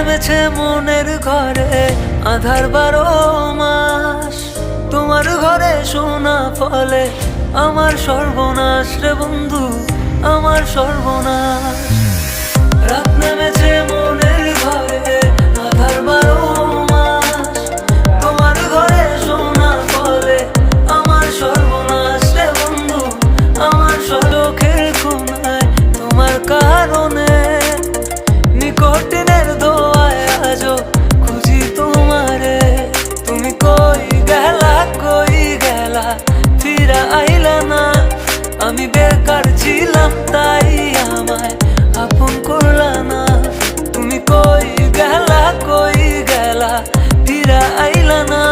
নেমেছে মনের ঘরে আধার 12 মাস। তোমার ঘরে সোনা ফলে আমার সর্বনাশ রে বন্ধু, আমার সর্বনাশ। রাত নেমেছে মনের ঘরে আধার 12 মাস। তোমার ঘরে সোনা ফলে আমার সর্বনাশ রে বন্ধু, আমার চোখের কোণায় তোমার কারণে নিকটিনের দোয়ায় আজো খুঁজি তোমারে। তুমি কই গেলা ফিরা আইলা না। আমি বেকার ছিলাম তাই আমায় আপন করলা না। তুমি কই গেলা ফিরা আইলা না।